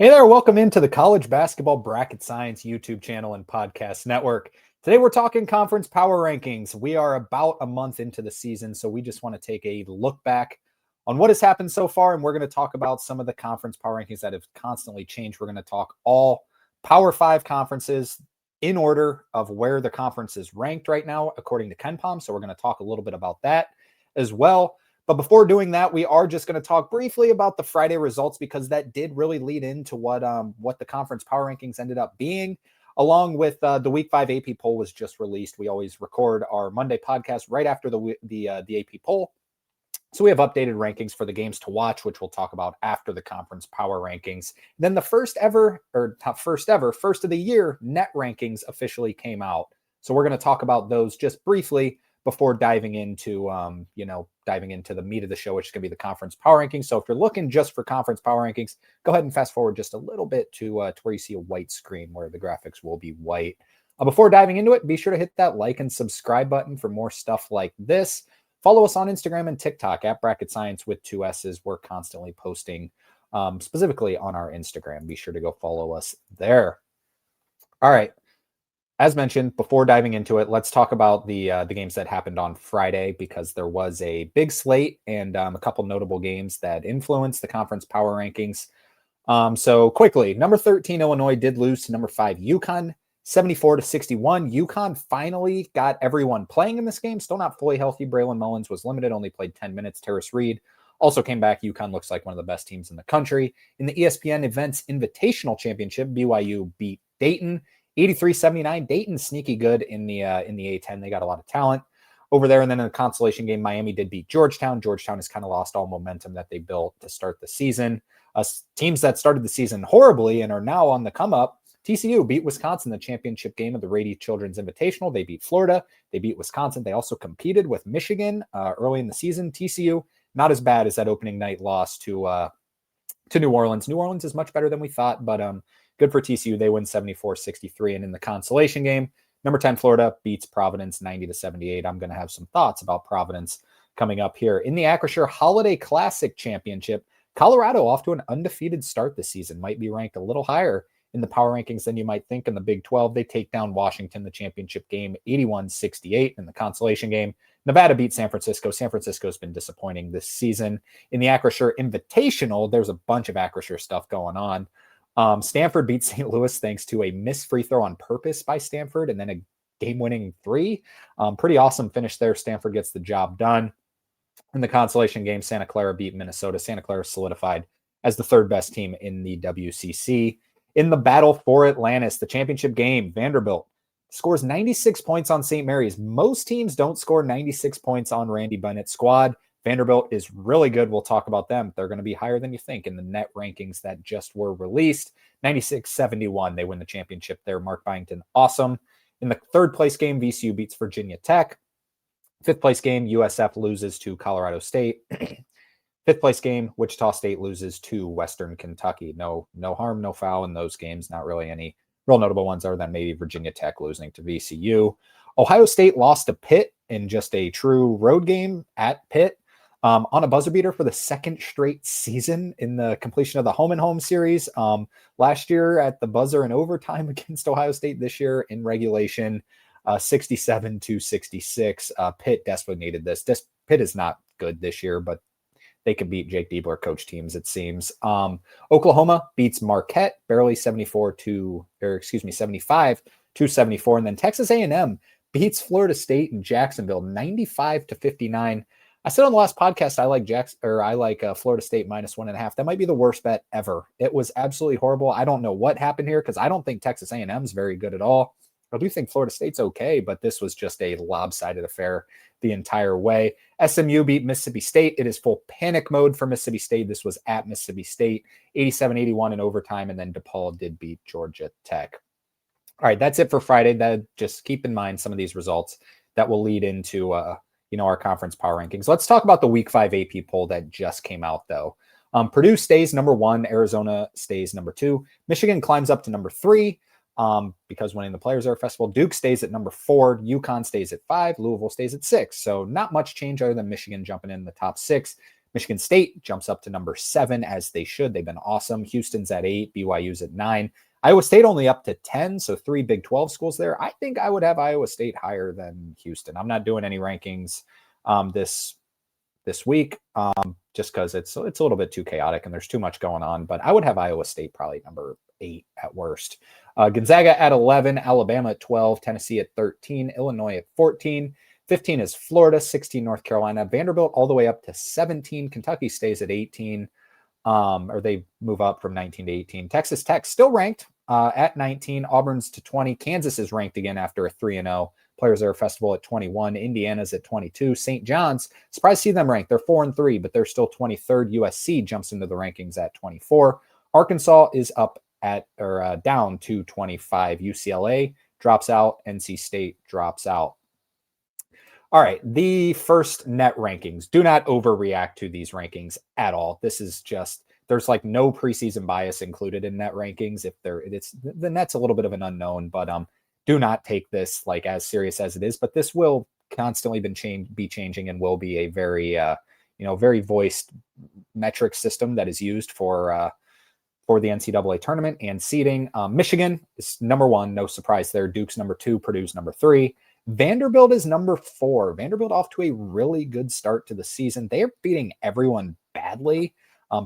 Hey there, welcome into the College Basketball Bracket Science YouTube channel and podcast network. Today we're talking conference power rankings. We are about a month into the season, so we just want to take a look back on what has happened so far, and we're going to talk about some of the conference power rankings that have constantly changed. We're going to talk all Power 5 conferences in order of where the conference is ranked right now, according to KenPom, so we're going to talk a little bit about that as well. But before doing that, we are just going to talk briefly about the Friday results because that did really lead into what the conference power rankings ended up being, along with the Week 5 AP poll was just released. We always record our Monday podcast right after the AP poll. So we have updated rankings for the games to watch, which we'll talk about after the conference power rankings. Then the first of the year net rankings officially came out. So we're going to talk about those just briefly before diving into the meat of the show, which is going to be the conference power rankings. So if you're looking just for conference power rankings, go ahead and fast forward just a little bit to where you see a white screen where the graphics will be white. Before diving into it, be sure to hit that like and subscribe button for more stuff like this. Follow us on Instagram and TikTok at Bracket Science with 2 S's. We're constantly posting specifically on our Instagram. Be sure to go follow us there. All right. As mentioned, before diving into it, let's talk about the games that happened on Friday because there was a big slate and a couple notable games that influenced the conference power rankings. So quickly, number 13 Illinois did lose to number 5 UConn, 74-61. UConn finally got everyone playing in this game. Still not fully healthy. Braylon Mullins was limited, only played 10 minutes. Terrace Reed also came back. UConn looks like one of the best teams in the country. In the ESPN Events Invitational Championship, BYU beat Dayton 83-79. Dayton sneaky good in the A10. They got a lot of talent over there. And then in the consolation game, Miami did beat Georgetown. Georgetown has kind of lost all momentum that they built to start the season. Teams that started the season horribly and are now on the come up. TCU beat Wisconsin in the championship game of the Rady Children's Invitational. They beat Florida. They beat Wisconsin. They also competed with Michigan early in the season. TCU, not as bad as that opening night loss to New Orleans. New Orleans is much better than we thought, but good for TCU. They win 74-63. And in the consolation game, number 10 Florida beats Providence 90-78. I'm going to have some thoughts about Providence coming up here. In the Acrisure Holiday Classic Championship, Colorado off to an undefeated start this season. Might be ranked a little higher in the power rankings than you might think in the Big 12. They take down Washington, the championship game, 81-68. In the consolation game, Nevada beat San Francisco. San Francisco's been disappointing this season. In the Acrisure Invitational, there's a bunch of Acrisure stuff going on. Stanford beat St. Louis thanks to a missed free throw on purpose by Stanford and then a game-winning three. Pretty awesome finish there. Stanford gets the job done. In the consolation game, Santa Clara beat Minnesota. Santa Clara solidified as the third best team in the WCC. In the battle for Atlantis, the championship game, Vanderbilt scores 96 points on St. Mary's. Most teams don't score 96 points on Randy Bennett's squad. Vanderbilt is really good. We'll talk about them. They're going to be higher than you think in the net rankings that just were released. 96-71. They win the championship there. Mark Byington, awesome. In the third place game, VCU beats Virginia Tech. Fifth place game, USF loses to Colorado State. Fifth place game, Wichita State loses to Western Kentucky. No harm, no foul in those games. Not really any real notable ones other than maybe Virginia Tech losing to VCU. Ohio State lost to Pitt in just a true road game at Pitt. On a buzzer beater for the second straight season in the completion of the home and home series. Last year at the buzzer in overtime against Ohio State, this year in regulation, 67-66. Pitt desperately needed this. Pitt is not good this year, but they could beat Jake Diebler coach teams, it seems. Oklahoma beats Marquette barely 75-74. And then Texas A&M beats Florida State in Jacksonville 95-59. I said on the last podcast I like Florida State -1.5. That might be the worst bet ever. It was absolutely horrible. I don't know what happened here because I don't think Texas A&M is very good at all. I do think Florida State's okay, but this was just a lopsided affair the entire way. SMU beat Mississippi State. It is full panic mode for Mississippi State. This was at Mississippi State, 87-81 in overtime, and then DePaul did beat Georgia Tech. All right, that's it for Friday. Just keep in mind some of these results that will lead into our conference power rankings. Let's talk about the Week 5 AP poll that just came out, though. Purdue stays number 1. Arizona stays number 2. Michigan climbs up to number 3 because winning the Players Era Festival. Duke stays at number 4. UConn stays at 5. Louisville stays at 6. So not much change other than Michigan jumping in the top 6. Michigan State jumps up to number 7, as they should. They've been awesome. Houston's at 8, BYU's at 9. Iowa State only up to 10, so 3 Big 12 schools there. I think I would have Iowa State higher than Houston. I'm not doing any rankings this week just because it's a little bit too chaotic and there's too much going on. But I would have Iowa State probably number 8 at worst. Gonzaga at 11, Alabama at 12, Tennessee at 13, Illinois at 14. 15 is Florida, 16 North Carolina, Vanderbilt all the way up to 17. Kentucky stays at 18, or they move up from 19 to 18. Texas Tech still ranked at 19. Auburn's to 20. Kansas is ranked again after a 3-0. Players Era Festival at 21. Indiana's at 22. St. John's, surprised to see them ranked. They're 4-3, but they're still 23rd. USC jumps into the rankings at 24. Arkansas is up at or down to 25. UCLA drops out. NC State drops out. All right, the first net rankings. Do not overreact to these rankings at all. This is just, there's like no preseason bias included in net rankings. If it's the net's a little bit of an unknown, but do not take this like as serious as it is. But this will constantly be changing and will be a very very voiced metric system that is used for the NCAA tournament and seeding. Michigan is number 1, no surprise there. Duke's number 2, Purdue's number 3. Vanderbilt is number 4. Vanderbilt off to a really good start to the season. They are beating everyone badly.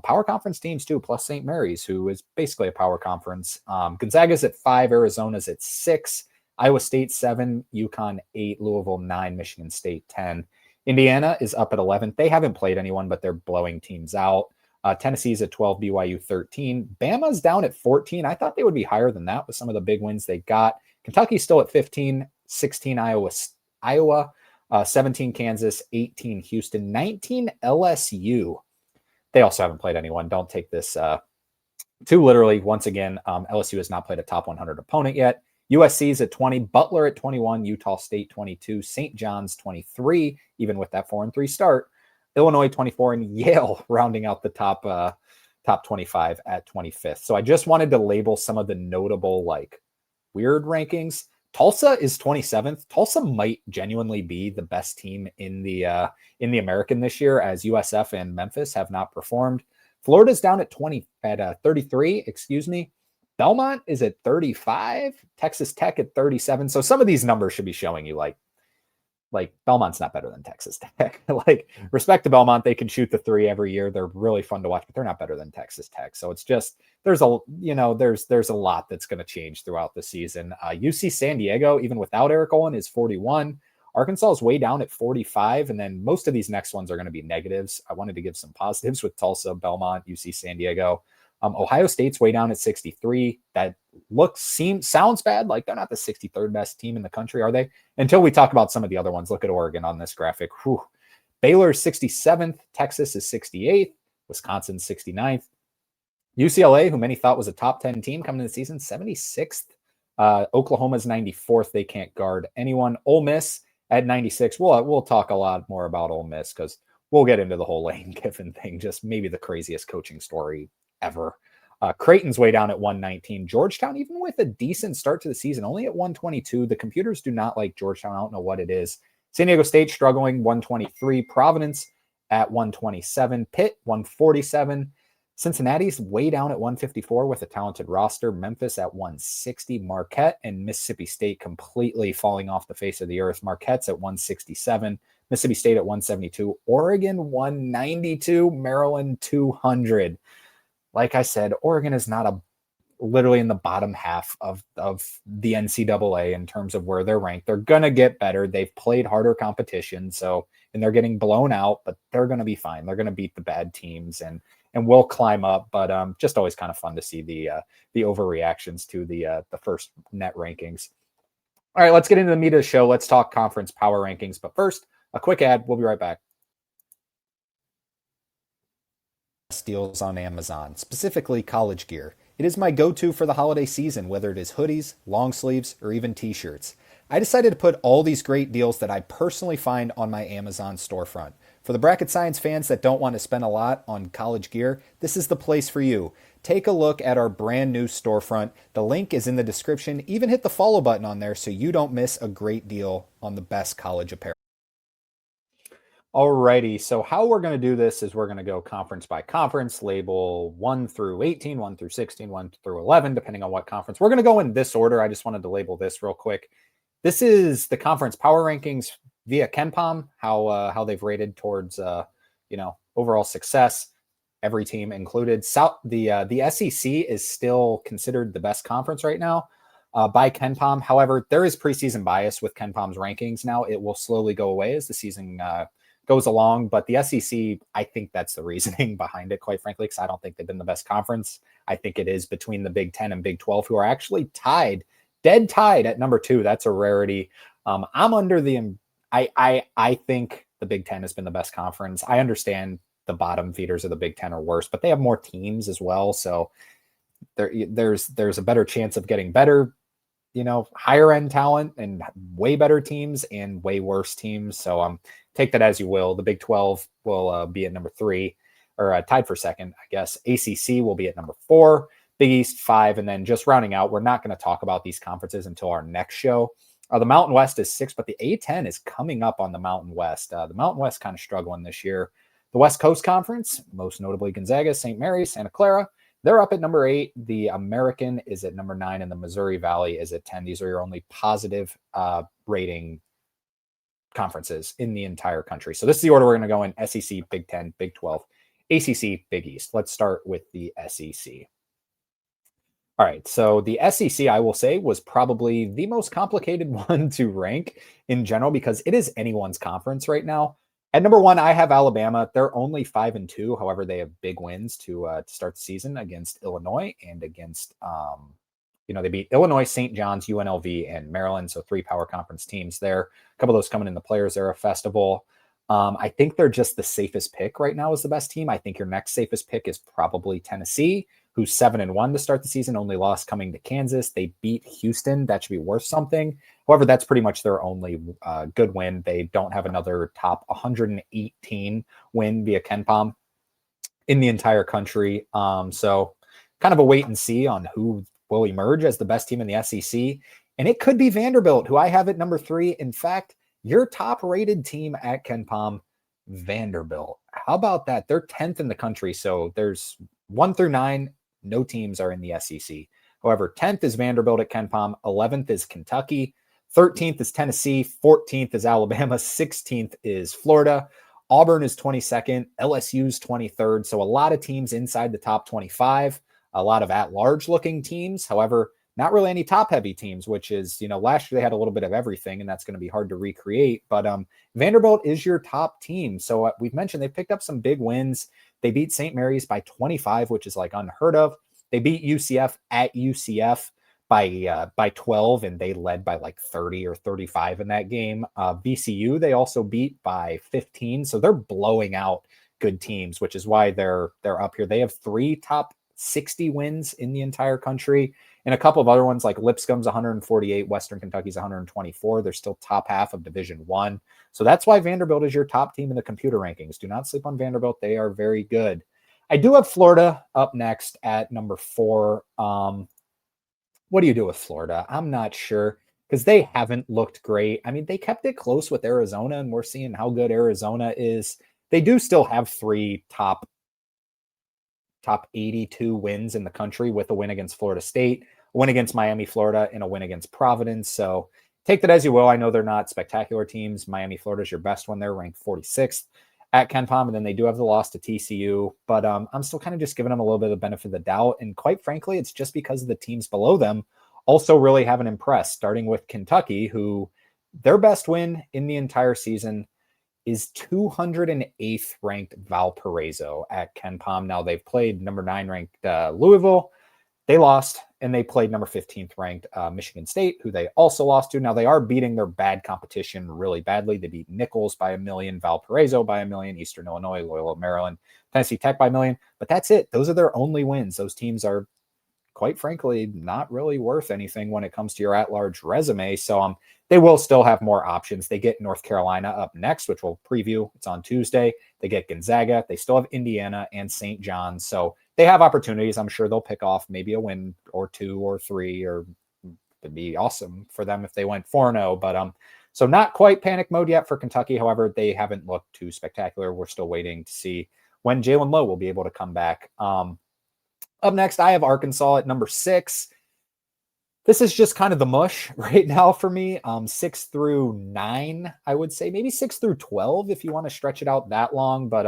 Power conference teams too, plus St. Mary's, who is basically a power conference. Gonzaga's at 5, Arizona's at 6, Iowa State 7, UConn 8, Louisville 9, Michigan State 10. Indiana is up at 11. They haven't played anyone, but they're blowing teams out. Tennessee's at 12, BYU 13. Bama's down at 14. I thought they would be higher than that with some of the big wins they got. Kentucky's still at 15, 16 Iowa, 17 Kansas, 18 Houston, 19 LSU. They also haven't played anyone. Don't take this too literally. Once again, LSU has not played a top 100 opponent yet. USC's at 20, Butler at 21, Utah State 22, St. John's 23, even with that 4-3 start. Illinois 24, and Yale rounding out the top 25 at 25th. So I just wanted to label some of the notable like weird rankings. Tulsa is 27th. Tulsa might genuinely be the best team in the American this year, as USF and Memphis have not performed. Florida's down at 33. Excuse me. Belmont is at 35. Texas Tech at 37. So some of these numbers should be showing you like Belmont's not better than Texas Tech. Like, respect to Belmont, they can shoot the 3 every year. They're really fun to watch, but they're not better than Texas Tech. So it's just there's a lot that's going to change throughout the season. UC San Diego, even without Eric Olin, is 41. Arkansas is way down at 45, and then most of these next ones are going to be negatives. I wanted to give some positives with Tulsa, Belmont, UC San Diego. Ohio State's way down at 63. That sounds bad. Like, they're not the 63rd best team in the country, are they? Until we talk about some of the other ones. Look at Oregon on this graphic. Whew. Baylor's 67th. Texas is 68th. Wisconsin's 69th. UCLA, who many thought was a top 10 team coming into the season, 76th. Oklahoma's 94th. They can't guard anyone. Ole Miss at 96. We'll talk a lot more about Ole Miss because we'll get into the whole Lane Kiffin thing. Just maybe the craziest coaching story ever. Creighton's way down at 119. Georgetown, even with a decent start to the season, only at 122. The computers do not like Georgetown. I don't know what it is. San Diego State struggling, 123. Providence at 127. Pitt, 147. Cincinnati's way down at 154 with a talented roster. Memphis at 160. Marquette and Mississippi State completely falling off the face of the earth. Marquette's at 167. Mississippi State at 172. Oregon, 192. Maryland, 200. Like I said, Oregon is not literally in the bottom half of the NCAA in terms of where they're ranked. They're going to get better. They've played harder competition, and they're getting blown out, but they're going to be fine. They're going to beat the bad teams and will climb up. But just always kind of fun to see the overreactions to the first net rankings. All right, let's get into the meat of the show. Let's talk conference power rankings. But first, a quick ad. We'll be right back. Deals on Amazon, specifically college gear. It is my go-to for the holiday season, whether it is hoodies, long sleeves, or even t-shirts. I decided to put all these great deals that I personally find on my Amazon storefront. For the bracket science fans that don't want to spend a lot on college gear, this is the place for you. Take a look at our brand new storefront. The link is in the description. Even hit the follow button on there so you don't miss a great deal on the best college apparel. Alrighty, so how we're going to do this is we're going to go conference by conference, label 1 through 18, 1 through 16, 1 through 11, depending on what conference. We're going to go in this order. I just wanted to label this real quick. This is the conference power rankings via KenPom, how they've rated towards overall success, every team included. The SEC is still considered the best conference right now by KenPom. However, there is preseason bias with KenPom's rankings now. It will slowly go away as the season goes along, but the SEC, I think that's the reasoning behind it, quite frankly, because I don't think they've been the best conference. I think it is between the Big 10 and Big 12, who are actually dead tied at number 2. That's a rarity. I'm under the I think the Big 10 has been the best conference. I understand the bottom feeders of the Big 10 are worse, but they have more teams as well, so there's a better chance of getting better, higher end talent and way better teams and way worse teams. So take that as you will. The Big 12 will be at number 3, or tied for second, I guess. ACC will be at number 4, Big East 5, and then just rounding out, we're not going to talk about these conferences until our next show. The Mountain West is 6, but the A10 is coming up on the Mountain West. The Mountain West kind of struggling this year. The West Coast Conference, most notably Gonzaga, St. Mary's, Santa Clara, they're up at number 8. The American is at number 9, and the Missouri Valley is at 10. These are your only positive rating conferences in the entire country. So this is the order we're going to go in: SEC, Big 10, Big 12, ACC, Big East. Let's start with the SEC. All right, so the SEC, I will say, was probably the most complicated one to rank in general because it is anyone's conference right now. At number 1, I have Alabama. They're only 5-2. However, they have big wins to start the season against Illinois and against, they beat Illinois, St. John's, UNLV, and Maryland. So 3 power conference teams there. A couple of those coming in the Players Era Festival. I think they're just the safest pick right now as the best team. I think your next safest pick is probably Tennessee, who's 7-1 to start the season, only loss coming to Kansas. They beat Houston. That should be worth something. However, that's pretty much their only good win. They don't have another top 118 win via KenPom in the entire country. So kind of a wait and see on who will emerge as the best team in the SEC. And it could be Vanderbilt, who I have at number 3. In fact, your top rated team at KenPom, Vanderbilt. How about that? They're 10th in the country. So there's 1 through 9. No teams are in the SEC. However, 10th is Vanderbilt at KenPom. 11th is Kentucky. 13th is Tennessee. 14th is Alabama. 16th is Florida. Auburn is 22nd. LSU's 23rd. So a lot of teams inside the top 25. A lot of at-large looking teams. However, not really any top-heavy teams, which is, last year they had a little bit of everything, and that's going to be hard to recreate. But Vanderbilt is your top team. So we've mentioned they picked up some big wins. They beat St. Mary's by 25, which is like unheard of. They beat UCF at UCF by 12, and they led by like 30 or 35 in that game. VCU, they also beat by 15. So they're blowing out good teams, which is why they're up here. They have 3 top 60 wins in the entire country. And a couple of other ones like Lipscomb's 148, Western Kentucky's 124. They're still top half of Division 1. So that's why Vanderbilt is your top team in the computer rankings. Do not sleep on Vanderbilt. They are very good. I do have Florida up next at number 4. What do you do with Florida? I'm not sure because they haven't looked great. I mean, they kept it close with Arizona, and we're seeing how good Arizona is. They do still have 3 top 82 wins in the country with a win against Florida State, a win against Miami, Florida, and a win against Providence. So take that as you will. I know they're not spectacular teams. Miami, Florida is your best one. They're ranked 46th at KenPom, and then they do have the loss to TCU. But I'm still kind of just giving them a little bit of the benefit of the doubt. And quite frankly, it's just because the teams below them also really haven't impressed, starting with Kentucky, who their best win in the entire season is 208th ranked Valparaiso at KenPom. Now they've played number 9 ranked Louisville. They lost, and they played number 15th ranked Michigan State, who they also lost to. Now they are beating their bad competition really badly. They beat Nichols by 1 million, Valparaiso by 1 million, Eastern Illinois, Loyola Maryland, Tennessee Tech by 1 million. But that's it. Those are their only wins. Those teams are, quite frankly, not really worth anything when it comes to your at-large resume. So they will still have more options. They get North Carolina up next, which we'll preview. It's on Tuesday. They get Gonzaga. They still have Indiana and St. John's. So they have opportunities. I'm sure they'll pick off maybe a win or 2 or 3, or it'd be awesome for them if they went 4-0. But So not quite panic mode yet for Kentucky. However, they haven't looked too spectacular. We're still waiting to see when Jalen Lowe will be able to come back. Up next, I have Arkansas at number 6. This is just kind of the mush right now for me. 6 through 9, I would say, maybe 6 through 12 if you want to stretch it out that long. But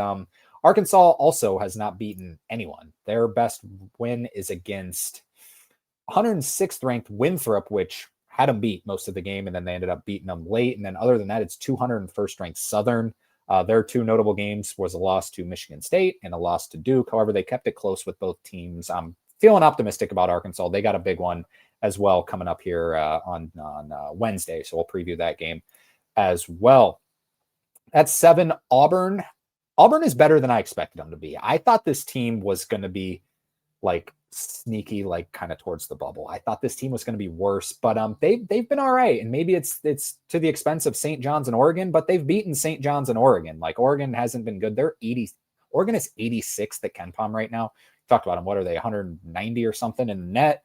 Arkansas also has not beaten anyone. Their best win is against 106th ranked Winthrop, which had them beat most of the game, and then they ended up beating them late. And then other than that, it's 201st ranked Southern. Their two notable games was a loss to Michigan State and a loss to Duke. However, they kept it close with both teams. I'm feeling optimistic about Arkansas. They got a big one as well coming up here on Wednesday. So we'll preview that game as well. At 7, Auburn. Auburn is better than I expected them to be. I thought this team was going to be like sneaky, like kind of towards the bubble. I thought this team was going to be worse, but they've been all right. And maybe it's to the expense of St. John's and Oregon, but they've beaten St. John's and Oregon. Like Oregon hasn't been good. Oregon is 86th at KenPom right now. Talked about them. What are they, 190 or something in the net?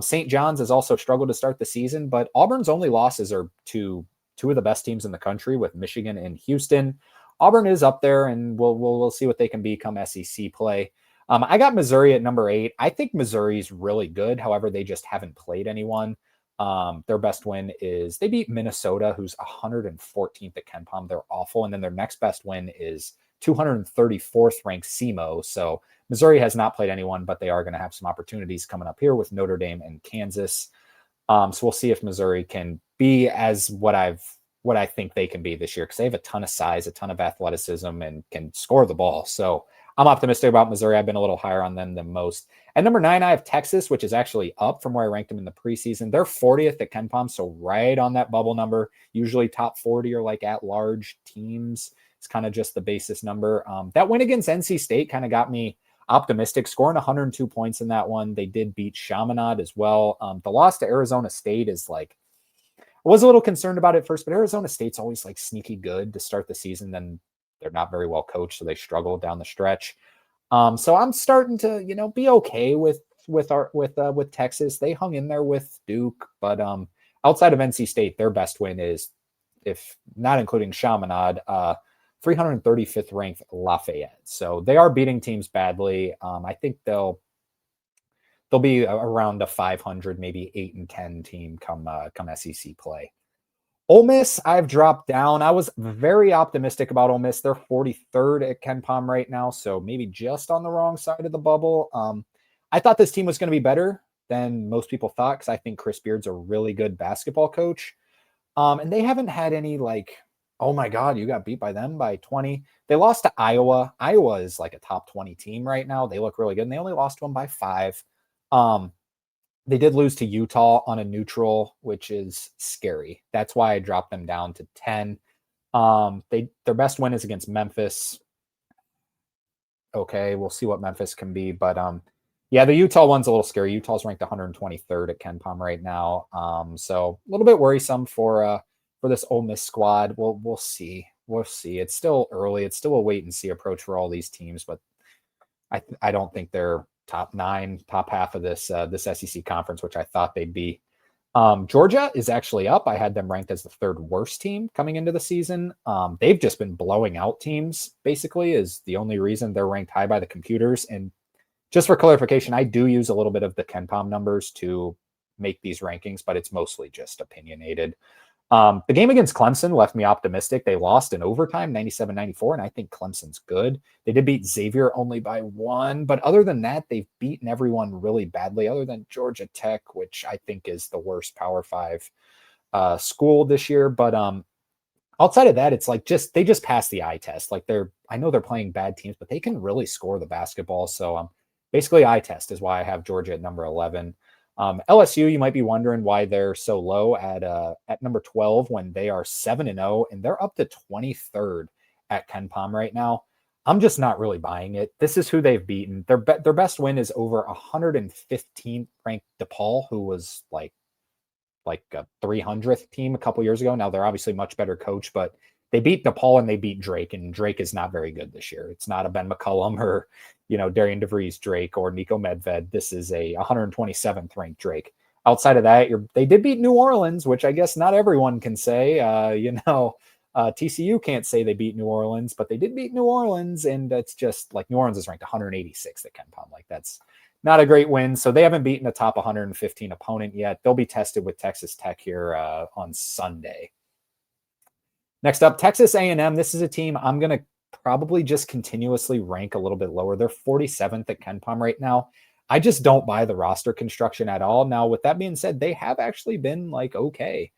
St. John's has also struggled to start the season, but Auburn's only losses are to two of the best teams in the country with Michigan and Houston. Auburn is up there, and we'll see what they can be come SEC play. I got Missouri at number 8. I think Missouri's really good. However, they just haven't played anyone. Their best win is they beat Minnesota, who's 114th at KenPom. They're awful. And then their next best win is 234th ranked SEMO. So Missouri has not played anyone, but they are going to have some opportunities coming up here with Notre Dame and Kansas. So we'll see if Missouri can be as what I think they can be this year, because they have a ton of size, a ton of athleticism, and can score the ball. So I'm optimistic about Missouri. I've been a little higher on them than most. At number 9, I have Texas, which is actually up from where I ranked them in the preseason. They're 40th at KenPom, so right on that bubble number. Usually top 40 or like at-large teams. It's kind of just the basis number. That win against NC State kind of got me optimistic, scoring 102 points in that one. They did beat Chaminade as well. The loss to Arizona State is like, I was a little concerned about it first, but Arizona State's always like sneaky good to start the season. Then they're not very well coached, so they struggle down the stretch. So I'm starting to, be okay with Texas. They hung in there with Duke, but outside of NC State, their best win is, if not including Chaminade, 335th ranked Lafayette. So they are beating teams badly. I think they'll be around a 500, maybe 8-10 team come SEC play. Ole Miss, I've dropped down. I was very optimistic about Ole Miss. They're 43rd at KenPom right now, so maybe just on the wrong side of the bubble. I thought this team was going to be better than most people thought, because I think Chris Beard's a really good basketball coach. And they haven't had any like, oh my God, you got beat by them by 20. They lost to Iowa. Iowa is like a top 20 team right now. They look really good, and they only lost to them by 5. They did lose to Utah on a neutral, which is scary. That's why I dropped them down to 10. Their best win is against Memphis. Okay, we'll see what Memphis can be. But yeah, the Utah one's a little scary. Utah's ranked 123rd at KenPom right now. So a little bit worrisome for this Ole Miss squad. We'll see. We'll see. It's still early. It's still a wait and see approach for all these teams, but I don't think they're top 9, top half of this SEC conference, which I thought they'd be. Georgia is actually up. I had them ranked as the 3rd worst team coming into the season. They've just been blowing out teams, basically, is the only reason they're ranked high by the computers. And just for clarification, I do use a little bit of the KenPom numbers to make these rankings, but it's mostly just opinionated. The game against Clemson left me optimistic. They lost in overtime, 97-94, and I think Clemson's good. They did beat Xavier only by 1, but other than that, they've beaten everyone really badly, other than Georgia Tech, which I think is the worst Power 5 school this year. But outside of that, it's like they just passed the eye test. Like I know they're playing bad teams, but they can really score the basketball. So basically, eye test is why I have Georgia at number 11. LSU, you might be wondering why they're so low at number 12 when they are 7-0 and they're up to 23rd at KenPom right now. I'm just not really buying it. This is who they've beaten. Their best win is over 115th ranked DePaul, who was like a 300th team a couple years ago. Now they're obviously much better coach, but they beat DePaul and they beat Drake, and Drake is not very good this year. It's not a Ben McCullum or Darian DeVries Drake or Nico Medved. This is a 127th ranked Drake. Outside of that, they did beat New Orleans, which I guess not everyone can say. TCU can't say they beat New Orleans, but they did beat New Orleans, and it's just like New Orleans is ranked 186th at Ken Palm. Like, that's not a great win. So they haven't beaten a top 115 opponent yet. They'll be tested with Texas Tech here on Sunday. Next up, Texas A&M. This is a team I'm going to probably just continuously rank a little bit lower. They're 47th at Ken Palm right now. I just don't buy the roster construction at all. Now, with that being said, they have actually been like okay.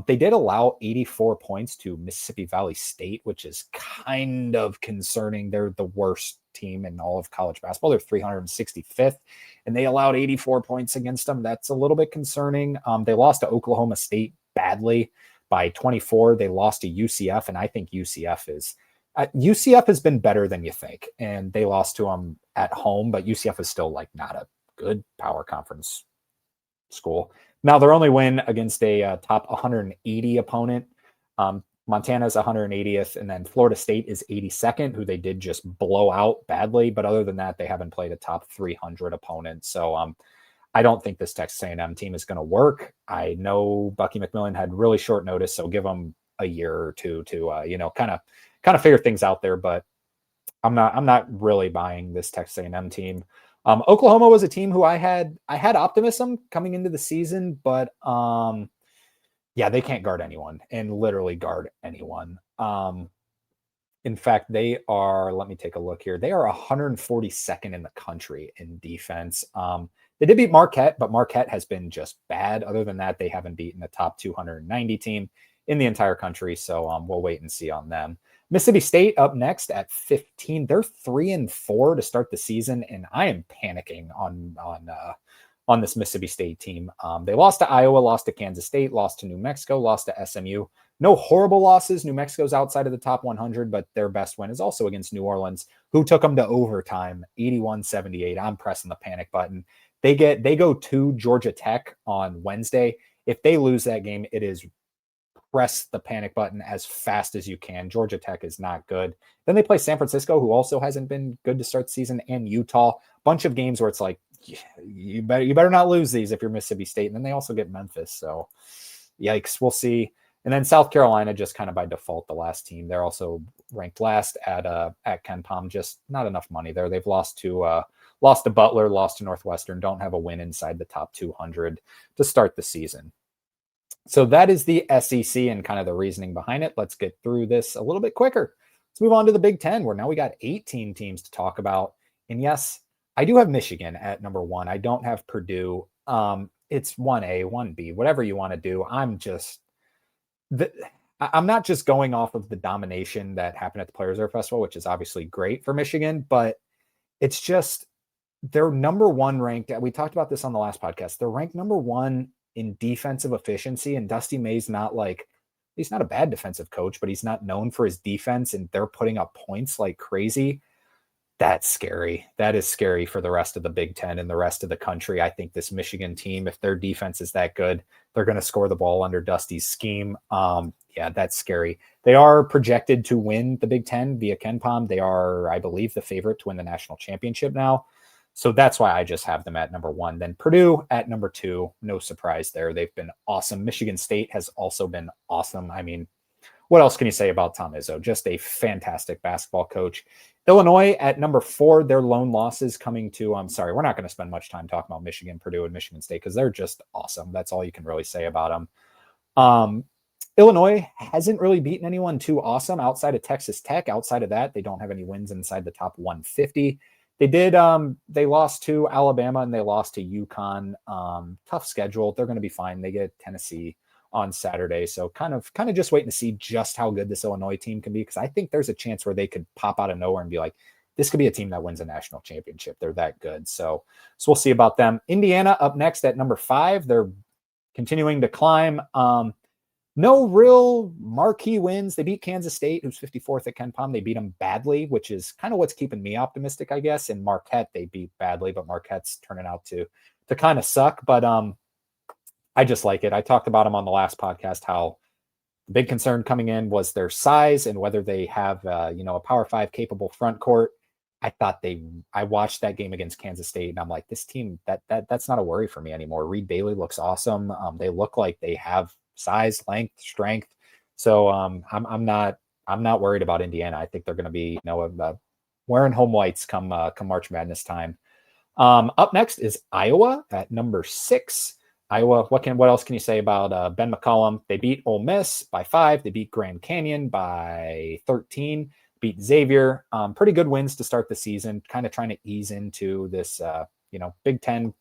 They did allow 84 points to Mississippi Valley State, which is kind of concerning. They're the worst team in all of college basketball. They're 365th, and they allowed 84 points against them. That's a little bit concerning. They lost to Oklahoma State badly by 24. They lost to UCF, and I think UCF has been better than you think, and they lost to them at home, but UCF is still like not a good power conference school. Now, their only win against a top 180 opponent, Montana's 180th, and then Florida State is 82nd, who they did just blow out badly. But other than that, they haven't played a top 300 opponent. So I don't think this Texas A&M team is going to work. I know Bucky McMillan had really short notice, so give them a year or two to kind of figure things out there. But I'm not really buying this Texas A&M team. Oklahoma was a team who I had optimism coming into the season, but they can't guard anyone and literally guard anyone. In fact, they are, let me take a look here. They are 142nd in the country in defense. They did beat Marquette, but Marquette has been just bad. Other than that, they haven't beaten a top 290 team in the entire country. So we'll wait and see on them. Mississippi State up next at 15. They're 3-4 to start the season, and I am panicking on this Mississippi State team. They lost to Iowa, lost to Kansas State, lost to New Mexico, lost to SMU. No horrible losses. New Mexico's outside of the top 100, but their best win is also against New Orleans, who took them to overtime, 81-78. I'm pressing the panic button. They go to Georgia Tech on Wednesday. If they lose that game, it is press the panic button as fast as you can. Georgia Tech is not good. Then they play San Francisco, who also hasn't been good to start the season, and Utah. Bunch of games where it's like, you better not lose these if you're Mississippi State. And then they also get Memphis. So yikes, we'll see. And then South Carolina, just kind of by default, the last team. They're also ranked last at Ken Palm. Just not enough money there. They've lost to Butler, lost to Northwestern, don't have a win inside the top 200 to start the season. So that is the SEC and kind of the reasoning behind it. Let's get through this a little bit quicker. Let's move on to the Big Ten, where now we got 18 teams to talk about. And yes, I do have Michigan at number 1. I don't have Purdue. It's 1A, 1B, whatever you want to do. I'm not just going off of the domination that happened at the Players Air Festival, which is obviously great for Michigan, but it's just they're number 1 ranked. We talked about this on the last podcast. They're ranked number 1 in defensive efficiency, and Dusty May's he's not a bad defensive coach, but he's not known for his defense, and they're putting up points like crazy. That's scary. That is scary for the rest of the Big Ten and the rest of the country. I think this Michigan team, if their defense is that good, they're going to score the ball under Dusty's scheme. That's scary. They are projected to win the Big Ten via Ken Palm. They are, I believe, the favorite to win the national championship now. So that's why I just have them at number 1. Then Purdue at number 2. No surprise there. They've been awesome. Michigan State has also been awesome. I mean, what else can you say about Tom Izzo? Just a fantastic basketball coach. Illinois at number 4. Their lone losses coming to, I'm sorry, we're not going to spend much time talking about Michigan, Purdue, and Michigan State because they're just awesome. That's all you can really say about them. Illinois hasn't really beaten anyone too awesome outside of Texas Tech. Outside of that, they don't have any wins inside the top 150. They lost to Alabama and they lost to UConn. Tough schedule. They're going to be fine. They get Tennessee on Saturday. So kind of just waiting to see just how good this Illinois team can be. Cause I think there's a chance where they could pop out of nowhere and be like, this could be a team that wins a national championship. They're that good. So we'll see about them. Indiana up next at number 5. They're continuing to climb. No real marquee wins. They beat Kansas State, who's 54th at Ken Palm. They beat them badly, which is kind of what's keeping me optimistic, I guess. And Marquette, they beat badly, but Marquette's turning out to kind of suck. But I just like it. I talked about them on the last podcast, how the big concern coming in was their size and whether they have, a Power 5 capable front court. I watched that game against Kansas State and I'm like, this team, that's not a worry for me anymore. Reed Bailey looks awesome. They look like they have size, length, strength. So I'm not worried about Indiana. I think they're going to be, wearing home whites come March Madness time. Up next is Iowa at number 6. Iowa, what else can you say about Ben McCollum? They beat Ole Miss by 5. They beat Grand Canyon by 13. Beat Xavier. Pretty good wins to start the season. Kind of trying to ease into this, Big Ten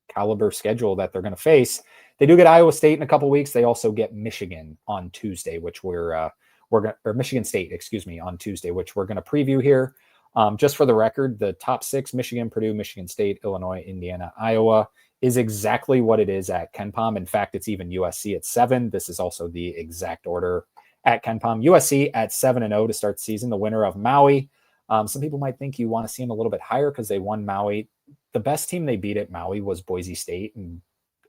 caliber schedule that they're going to face. They do get Iowa State in a couple weeks. They also get Michigan on Tuesday, which or Michigan State, excuse me, on Tuesday, which we're going to preview here. Just for the record, the top 6, Michigan, Purdue, Michigan State, Illinois, Indiana, Iowa, is exactly what it is at KenPom. In fact, it's even USC at 7. This is also the exact order at KenPom. USC at 7-0 to start the season, the winner of Maui. Some people might think you want to see them a little bit higher because they won Maui. The best team they beat at Maui was Boise State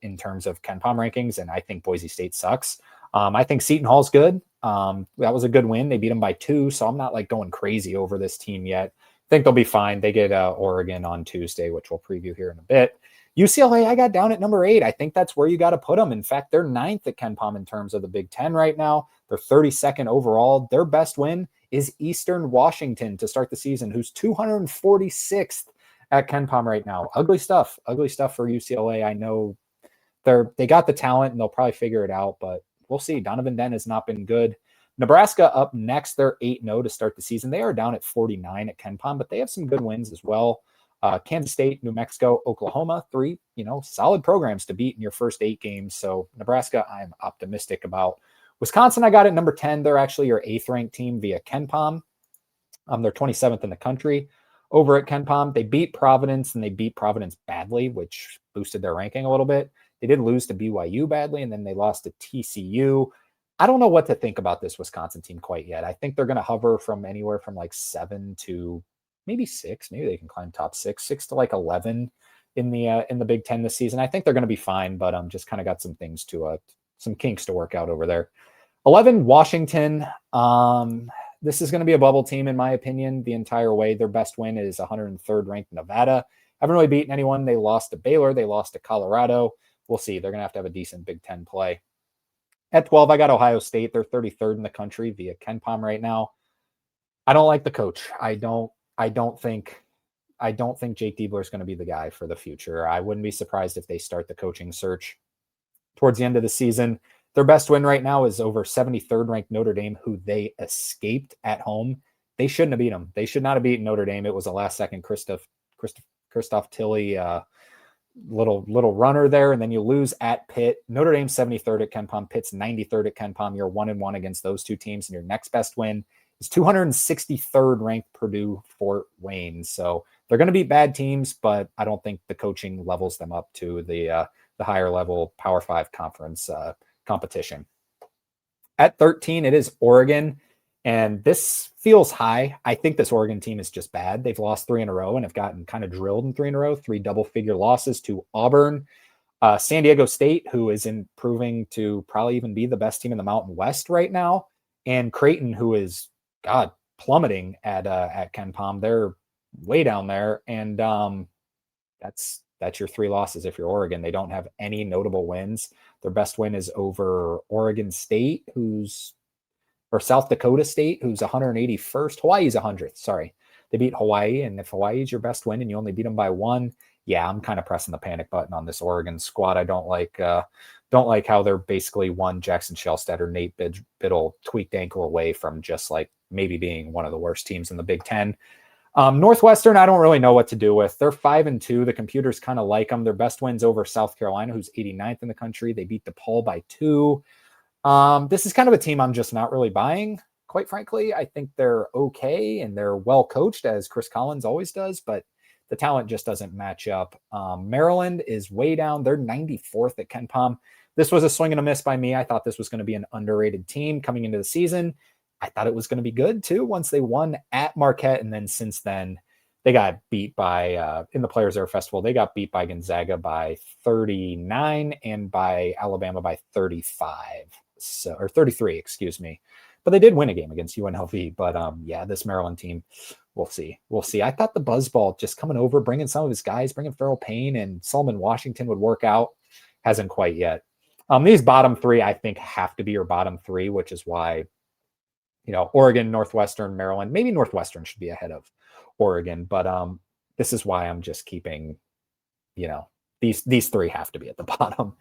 in terms of KenPom rankings, and I think Boise State sucks. I think Seton Hall's good. That was a good win. They beat them by 2, so I'm not like going crazy over this team yet. I think they'll be fine. They get Oregon on Tuesday, which we'll preview here in a bit. UCLA, I got down at number 8. I think that's where you got to put them. In fact, they're 9th at KenPom in terms of the Big Ten right now. They're 32nd overall. Their best win is Eastern Washington to start the season, who's 246th at KenPom right now. Ugly stuff for UCLA. I know they got the talent and they'll probably figure it out, but we'll see. Donovan Dent has not been good. Nebraska up next. They're 8-0 to start the season. They are down at 49 at KenPom, but they have some good wins as well. Kansas State, New Mexico, Oklahoma, 3, solid programs to beat in your first 8 games. So Nebraska, I'm optimistic about. Wisconsin, I got at number 10. They're actually your 8th ranked team via KenPom. They're 27th in the country over at KenPom. They beat Providence, and they beat Providence badly, which boosted their ranking a little bit. They did lose to BYU badly, and then they lost to TCU. I don't know what to think about this Wisconsin team quite yet. I think they're going to hover from anywhere from like 7 to maybe 6. Maybe they can climb top 6 to like 11 in the Big Ten this season. I think they're going to be fine, but just kind of got some things some kinks to work out over there. 11, Washington. This is going to be a bubble team, in my opinion, the entire way. Their best win is 103rd ranked Nevada. Haven't really beaten anyone. They lost to Baylor. They lost to Colorado. We'll see. They're going to have a decent Big Ten play. At 12, I got Ohio State. They're 33rd in the country via KenPom right now. I don't like the coach. I don't think Jake Diebler is going to be the guy for the future. I wouldn't be surprised if they start the coaching search towards the end of the season. Their best win right now is over 73rd ranked Notre Dame, who they escaped at home. They shouldn't have beaten them. They should not have beaten Notre Dame. It was a last second Christoph Tilley little runner there, and then you lose at Pitt. Notre Dame 73rd at KenPom, Pitt's 93rd at KenPom. You're 1-1 against those two teams, and your next best win is 263rd ranked Purdue Fort Wayne. So they're going to beat bad teams, but I don't think the coaching levels them up to the higher level Power 5 conference competition. At 13, it is Oregon, and this feels high. I think this Oregon team is just bad. They've lost 3 in a row and have gotten kind of drilled in 3 in a row, 3 double-figure losses to Auburn, San Diego State, who is improving to probably even be the best team in the Mountain West right now, and Creighton, who is, plummeting at KenPom. They're way down there, and that's your 3 losses if you're Oregon. They don't have any notable wins. Their best win is over Oregon State, or South Dakota State, who's 181st. Hawaii's 100th. Sorry. They beat Hawaii, and if Hawaii is your best win and you only beat them by 1, yeah, I'm kind of pressing the panic button on this Oregon squad. I don't like how they're basically one Jackson Shellstead or Nate Biddle tweaked ankle away from just like maybe being one of the worst teams in the Big Ten. Northwestern, I don't really know what to do with. They're 5-2. The computers kind of like them. Their best wins over South Carolina, who's 89th in the country. They beat DePaul by 2. This is kind of a team I'm just not really buying, quite frankly. I think they're okay and they're well coached, as Chris Collins always does, but the talent just doesn't match up. Maryland is way down. They're 94th at KenPom. This was a swing and a miss by me. I thought this was going to be an underrated team coming into the season. I thought it was going to be good too once they won at Marquette. And then since then, they got beat by, in the Players Air Festival, they got beat by Gonzaga by 39 and by Alabama by 35. Or 33, excuse me. but they did win a game against UNLV. But yeah, this Maryland team, we'll see. We'll see. I thought the buzzball just coming over, bringing some of his guys, bringing Farrell Payne and Solomon Washington would work out. Hasn't quite yet. These bottom three, I think, have to be your bottom three, which is why, Oregon, Northwestern, Maryland, maybe Northwestern should be ahead of Oregon. But this is why I'm just keeping, these three have to be at the bottom.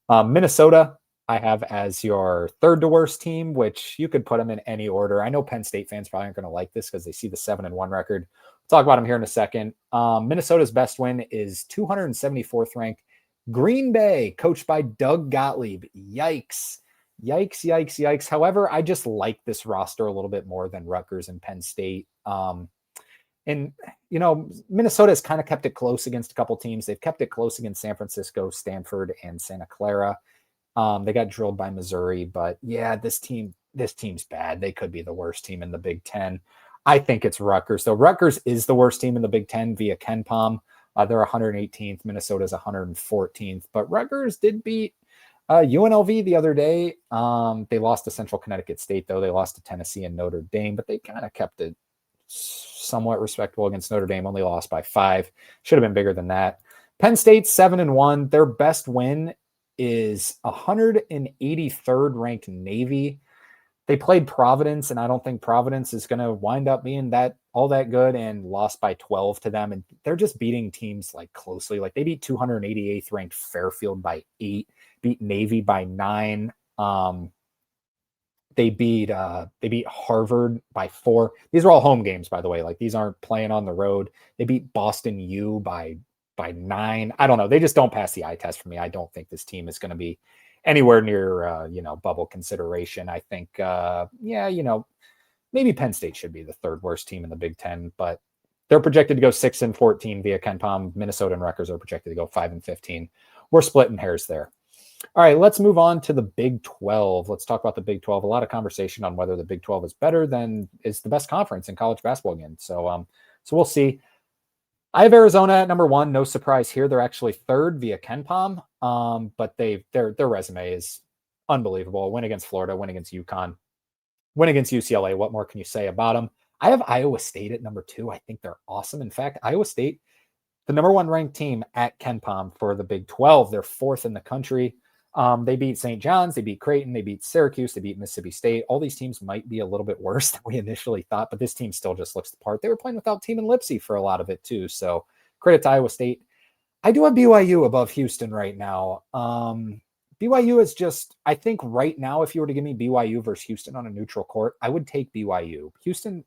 Minnesota, I have as your third to worst team, which you could put them in any order. I know Penn State fans probably aren't going to like this because they see the 7-1 record. We'll talk about them here in a second. Minnesota's best win is 274th ranked Green Bay, coached by Doug Gottlieb. Yikes. However, I just like this roster a little bit more than Rutgers and Penn State. Minnesota has kind of kept it close against a couple teams. They've kept it close against San Francisco, Stanford, and Santa Clara. They got drilled by Missouri, but yeah, this team's bad. They could be the worst team in the Big Ten. I think it's Rutgers. So Rutgers is the worst team in the Big Ten via KenPom. They're 118th. Minnesota's 114th. But Rutgers did beat UNLV the other day. They lost to Central Connecticut State, though. They lost to Tennessee and Notre Dame, but they kind of kept it somewhat respectable against Notre Dame. Only lost by 5. Should have been bigger than that. Penn State 7-1. Their best win is 183rd ranked Navy. They played Providence, and I don't think Providence is going to wind up being all that good, and lost by 12 to them. And they're just beating teams like closely. Like they beat 288th ranked Fairfield by 8, beat Navy by 9. They beat Harvard by 4. These are all home games, by the way. Like these aren't playing on the road. They beat Boston U by 9. I don't know. They just don't pass the eye test for me. I don't think this team is going to be anywhere near, bubble consideration. I think, maybe Penn State should be the third worst team in the Big Ten, but they're projected to go 6-14 via KenPom. Minnesota and Rutgers are projected to go 5-15. We're splitting hairs there. All right, let's move on to the Big 12. Let's talk about the Big 12. A lot of conversation on whether the Big 12 is better than is the best conference in college basketball again. So we'll see. I have Arizona at number 1. No surprise here. They're actually third via KenPom. But their resume is unbelievable. Win against Florida, win against UConn, win against UCLA. What more can you say about them? I have Iowa State at number 2. I think they're awesome. In fact, Iowa State, the number 1 ranked team at KenPom for the Big 12. They're 4th in the country. They beat St. John's, they beat Creighton, they beat Syracuse, they beat Mississippi State. All these teams might be a little bit worse than we initially thought, but this team still just looks the part. They were playing without Team and Lipsy for a lot of it too. So credit to Iowa State. I do have BYU above Houston right now. BYU is just, I think right now, if you were to give me BYU versus Houston on a neutral court, I would take BYU. Houston,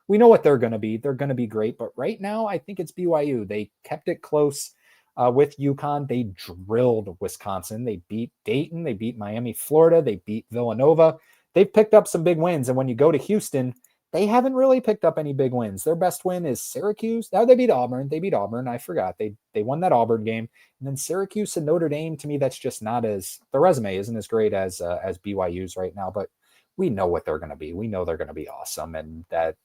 we know what they're going to be. They're going to be great, but right now I think it's BYU. They kept it close. With UConn, they drilled Wisconsin. They beat Dayton. They beat Miami, Florida. They beat Villanova. They've picked up some big wins. And when you go to Houston, they haven't really picked up any big wins. Their best win is Syracuse. Now they beat Auburn. I forgot. They won that Auburn game. And then Syracuse and Notre Dame, to me, that's just not as, the resume isn't as great as BYU's right now. But we know what they're going to be. We know they're going to be awesome. And that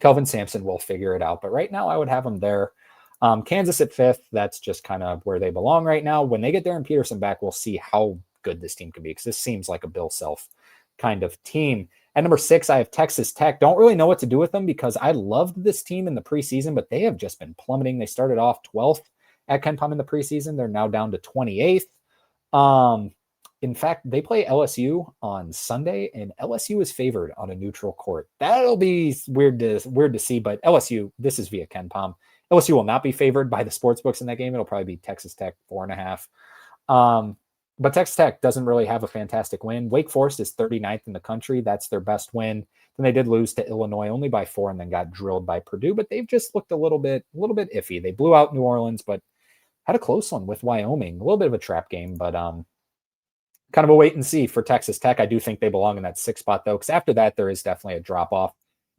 Kelvin Sampson will figure it out. But right now I would have them there. Kansas at 5th. That's just kind of where they belong right now. When they get Darren Peterson back, we'll see how good this team can be, because this seems like a Bill Self kind of team. At number 6, I have Texas Tech. Don't really know what to do with them because I loved this team in the preseason, but they have just been plummeting. They started off 12th at KenPom in the preseason. They're now down to 28th. In fact, they play LSU on Sunday, and LSU is favored on a neutral court. That'll be weird to see, but LSU, this is via KenPom. LSU will not be favored by the sports books in that game. It'll probably be Texas Tech 4.5. But Texas Tech doesn't really have a fantastic win. Wake Forest is 39th in the country. That's their best win. Then they did lose to Illinois only by 4 and then got drilled by Purdue, but they've just looked a little bit iffy. They blew out New Orleans, but had a close one with Wyoming. A little bit of a trap game, but kind of a wait and see for Texas Tech. I do think they belong in that 6th spot, though, because after that, there is definitely a drop-off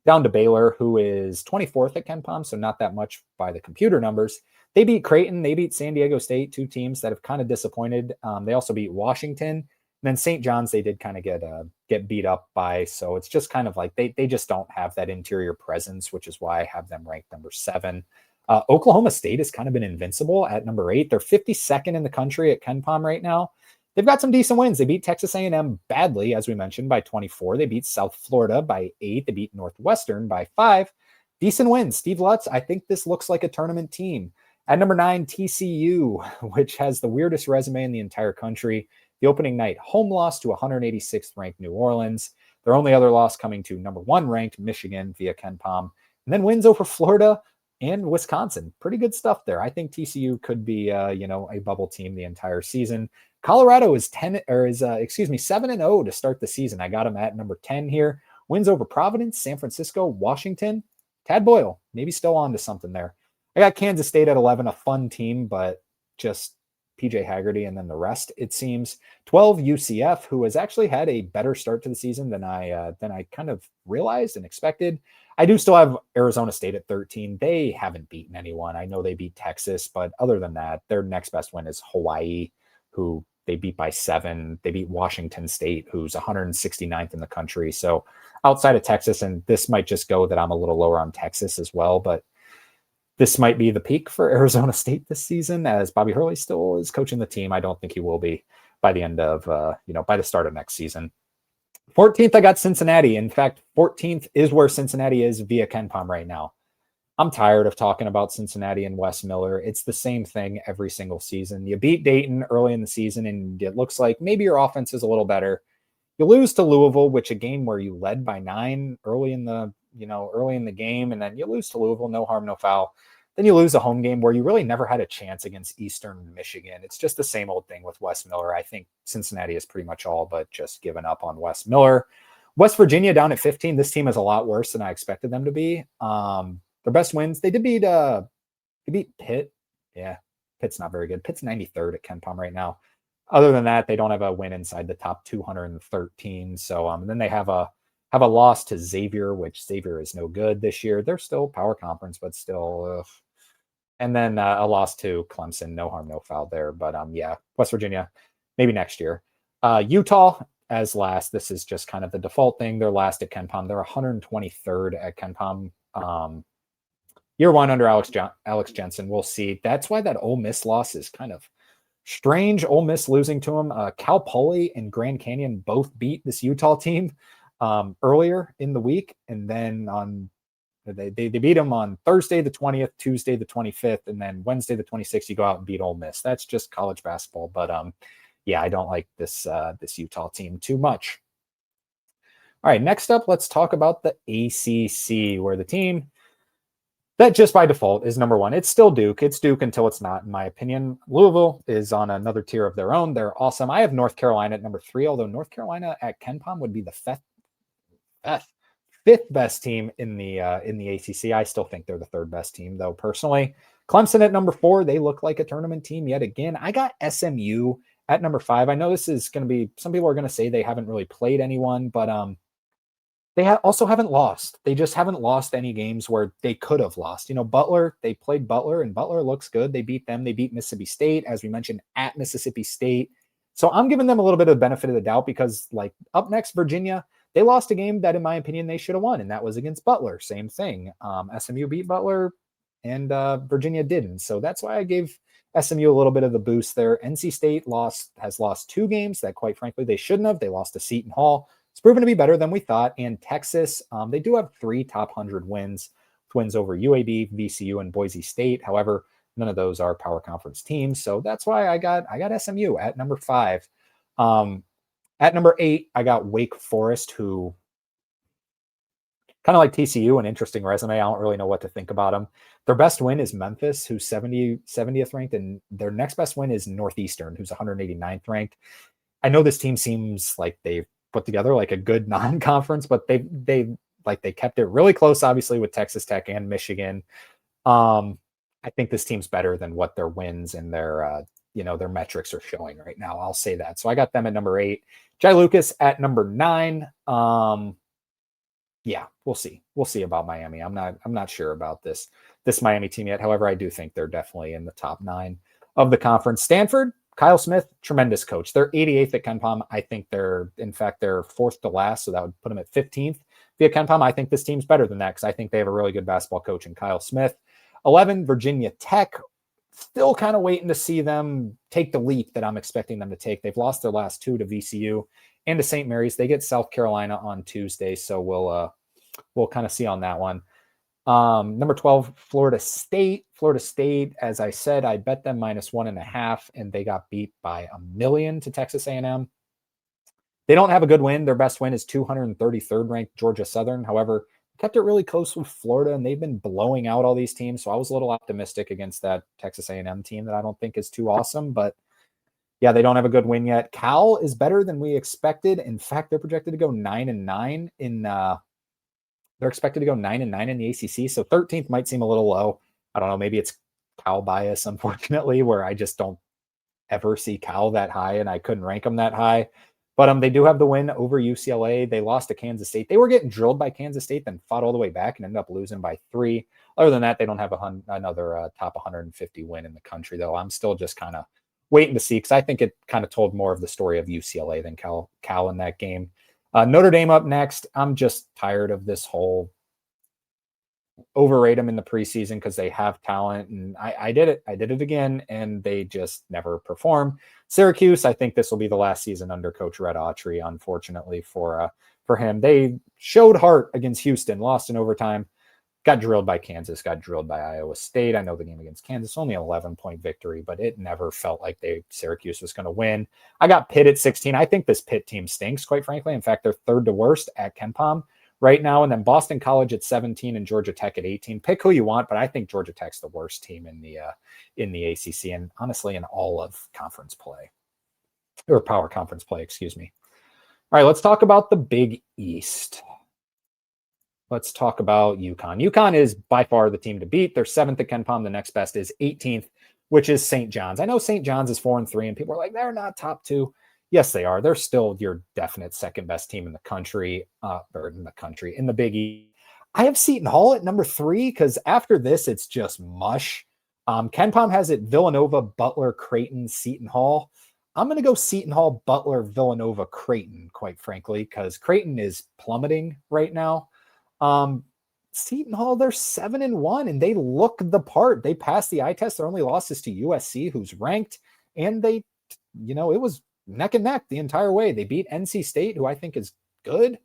down to Baylor, who is 24th at KenPom, so not that much by the computer numbers. They beat Creighton. They beat San Diego State, 2 teams that have kind of disappointed. They also beat Washington. And then St. John's, they did kind of get beat up by. So it's just kind of like they just don't have that interior presence, which is why I have them ranked number 7. Oklahoma State has kind of been invincible at number 8. They're 52nd in the country at KenPom right now. they've got some decent wins. They beat Texas A&M badly, as we mentioned, by 24. They beat South Florida by 8. They beat Northwestern by 5. Decent wins. Steve Lutz, I think this looks like a tournament team. At number 9, TCU, which has the weirdest resume in the entire country. The opening night home loss to 186th ranked New Orleans. Their only other loss coming to number 1 ranked Michigan via KenPom. And then wins over Florida and Wisconsin. Pretty good stuff there. I think TCU could be, a bubble team the entire season. Colorado is 7-0 to start the season. I got them at number 10 here. Wins over Providence, San Francisco, Washington. Tad Boyle, maybe still on to something there. I got Kansas State at 11, a fun team, but just PJ Haggerty and then the rest, it seems. 12, UCF, who has actually had a better start to the season than I kind of realized and expected. I do still have Arizona State at 13. They haven't beaten anyone. I know they beat Texas, but other than that, their next best win is Hawaii, who they beat by 7. They beat Washington State, who's 169th in the country. So outside of Texas, and this might just go that I'm a little lower on Texas as well, but this might be the peak for Arizona State this season, as Bobby Hurley still is coaching the team. I don't think he will be by the end of, by the start of next season. 14th, I got Cincinnati. In fact, 14th is where Cincinnati is via KenPom right now. I'm tired of talking about Cincinnati and Wes Miller. It's the same thing every single season. You beat Dayton early in the season, and it looks like maybe your offense is a little better. You lose to Louisville, which a game where you led by 9 early in the game, and then you lose to Louisville, no harm, no foul. Then you lose a home game where you really never had a chance against Eastern Michigan. It's just the same old thing with Wes Miller. I think Cincinnati is pretty much all but just given up on Wes Miller. West Virginia down at 15. This team is a lot worse than I expected them to be. Their best wins, they beat Pitt. Yeah, Pitt's not very good. Pitt's 93rd at KenPom right now. Other than that, they don't have a win inside the top 213. So then they have a loss to Xavier, which Xavier is no good this year. They're still power conference, but still. And then a loss to Clemson. No harm, no foul there. But West Virginia, maybe next year. Utah as last. This is just kind of the default thing. They're last at KenPom. They're 123rd at KenPom. Year 1 under Alex Jensen. We'll see. That's why that Ole Miss loss is kind of strange. Ole Miss losing to him. Cal Poly and Grand Canyon both beat this Utah team earlier in the week, and then they beat them on Thursday the 20th, Tuesday the 25th, and then Wednesday the 26th you go out and beat Ole Miss. That's just college basketball, but I don't like this Utah team too much. All right, next up, let's talk about the ACC, where the team that just by default is number 1. It's still Duke. It's Duke until it's not, in my opinion. Louisville is on another tier of their own. They're awesome. I have North Carolina at number 3, although North Carolina at KenPom would be the fifth best team in the ACC. I still think they're the 3rd best team, though, personally. Clemson at number 4. They look like a tournament team yet again. I got SMU at number 5. I know this is going to be, some people are going to say they haven't really played anyone, but they also haven't lost. They just haven't lost any games where they could have lost. Butler, they played Butler, and Butler looks good. They beat them. They beat Mississippi State, as we mentioned, at Mississippi State. So I'm giving them a little bit of benefit of the doubt because, up next, Virginia, they lost a game that, in my opinion, they should have won, and that was against Butler. Same thing. SMU beat Butler, and Virginia didn't. So that's why I gave SMU a little bit of the boost there. NC State has lost 2 games that, quite frankly, they shouldn't have. They lost to Seton Hall. It's proven to be better than we thought. And Texas, they do have 3 top 100 wins over UAB, VCU, and Boise State. However, none of those are power conference teams. So that's why I got SMU at number 5. At number 8, I got Wake Forest, who kind of like TCU, an interesting resume. I don't really know what to think about them. Their best win is Memphis, who's 70th ranked, and their next best win is Northeastern, who's 189th ranked. I know this team seems like they've put together like a good non-conference, but they kept it really close, obviously, with Texas Tech and Michigan. I think this team's better than what their wins and their metrics are showing right now. I'll say that. So I got them at number 8. Jai Lucas at number 9. We'll see. We'll see about Miami. I'm not sure about this Miami team yet. However, I do think they're definitely in the top 9 of the conference. Stanford, Kyle Smith, tremendous coach. They're 88th at KenPom. I think they're 4th to last, so that would put them at 15th via KenPom. I think this team's better than that because I think they have a really good basketball coach in Kyle Smith. 11, Virginia Tech. Still kind of waiting to see them take the leap that I'm expecting them to take. They've lost their last 2 to VCU and to St. Mary's. They get South Carolina on Tuesday, so we'll kind of see on that one. Number 12, Florida State. Florida State, as I said, I bet them -1.5, and they got beat by 1,000,000 to Texas A&M. They don't have a good win. Their best win is 233rd ranked Georgia Southern. However, kept it really close with Florida, and they've been blowing out all these teams. So I was a little optimistic against that Texas A&M team that I don't think is too awesome. But yeah, they don't have a good win yet. Cal is better than we expected. In fact, they're projected to go 9-9 in. They're expected to go 9-9 in the ACC. So 13th might seem a little low. I don't know. Maybe it's Cal bias, unfortunately, where I just don't ever see Cal that high, and I couldn't rank them that high. But they do have the win over UCLA. They lost to Kansas State. They were getting drilled by Kansas State, then fought all the way back and ended up losing by 3. Other than that, they don't have another top 150 win in the country, though. I'm still just kind of waiting to see, because I think it kind of told more of the story of UCLA than Cal in that game. Notre Dame up next. I'm just tired of this whole overrate them in the preseason because they have talent, and I did it. I did it again, and they just never perform. Syracuse, I think this will be the last season under Coach Red Autry, unfortunately for him. They showed heart against Houston, lost in overtime, got drilled by Kansas, got drilled by Iowa State. I know the game against Kansas, only an 11-point victory, but it never felt like Syracuse was going to win. I got Pitt at 16. I think this Pitt team stinks, quite frankly. In fact, they're third to worst at KenPom right now, and then Boston College at 17 and Georgia Tech at 18. Pick who you want, but I think Georgia Tech's the worst team in the ACC, and honestly in all of conference play, or power conference play, excuse me. All right, let's talk about the Big East. Let's talk about UConn. UConn is by far the team to beat. They're 7th at KenPom. The next best is 18th, which is St. John's. I know St. John's is 4-3, and people are like, they're not top 2. Yes, they are. They're still your definite second best team in the country, in the Big East. I have Seton Hall at number 3 because after this, it's just mush. KenPom has it Villanova, Butler, Creighton, Seton Hall. I'm going to go Seton Hall, Butler, Villanova, Creighton, quite frankly, because Creighton is plummeting right now. Seton Hall, they're 7-1, and they look the part. They passed the eye test. Their only losses to USC, who's ranked, and it was neck and neck the entire way. They beat NC State, who I think is good.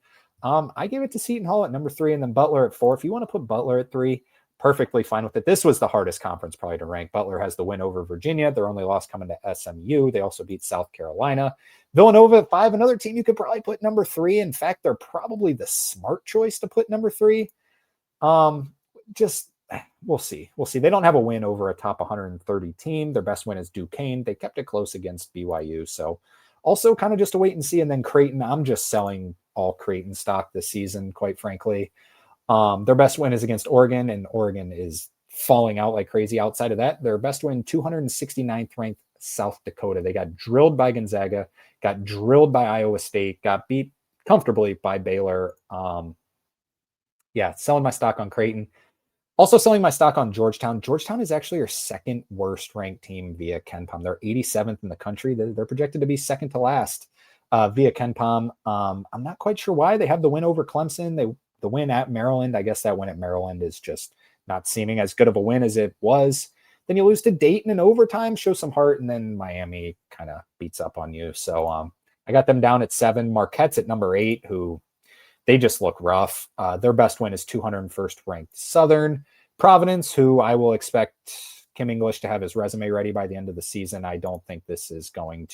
I gave it to Seton Hall at number 3, and then Butler at 4. If you want to put Butler at 3, perfectly fine with it. This was the hardest conference probably to rank. Butler has the win over Virginia. Their only loss coming to SMU. They also beat South Carolina. Villanova at 5, another team you could probably put number 3. In fact, they're probably the smart choice to put number 3. We'll see. They don't have a win over a top 130 team. Their best win is Duquesne. They kept it close against BYU. So also kind of just a wait and see. And then Creighton, I'm just selling all Creighton stock this season, quite frankly. Their best win is against Oregon, and Oregon is falling out like crazy. Outside of that, their best win, 269th ranked South Dakota. They got drilled by Gonzaga, got drilled by Iowa State, got beat comfortably by Baylor. Selling my stock on Creighton. Also selling my stock on Georgetown. Georgetown is actually your second worst ranked team via KenPom. They're 87th in the country. They're projected to be second to last via KenPom. I'm not quite sure why. They have the win over Clemson. The win at Maryland. I guess that win at Maryland is just not seeming as good of a win as it was. Then you lose to Dayton in overtime, show some heart, and then Miami kind of beats up on you. So I got them down at 7. Marquette's at number 8, who they just look rough. Their best win is 201st ranked Southern. Providence, who I will expect Kim English to have his resume ready by the end of the season. I don't think this team's going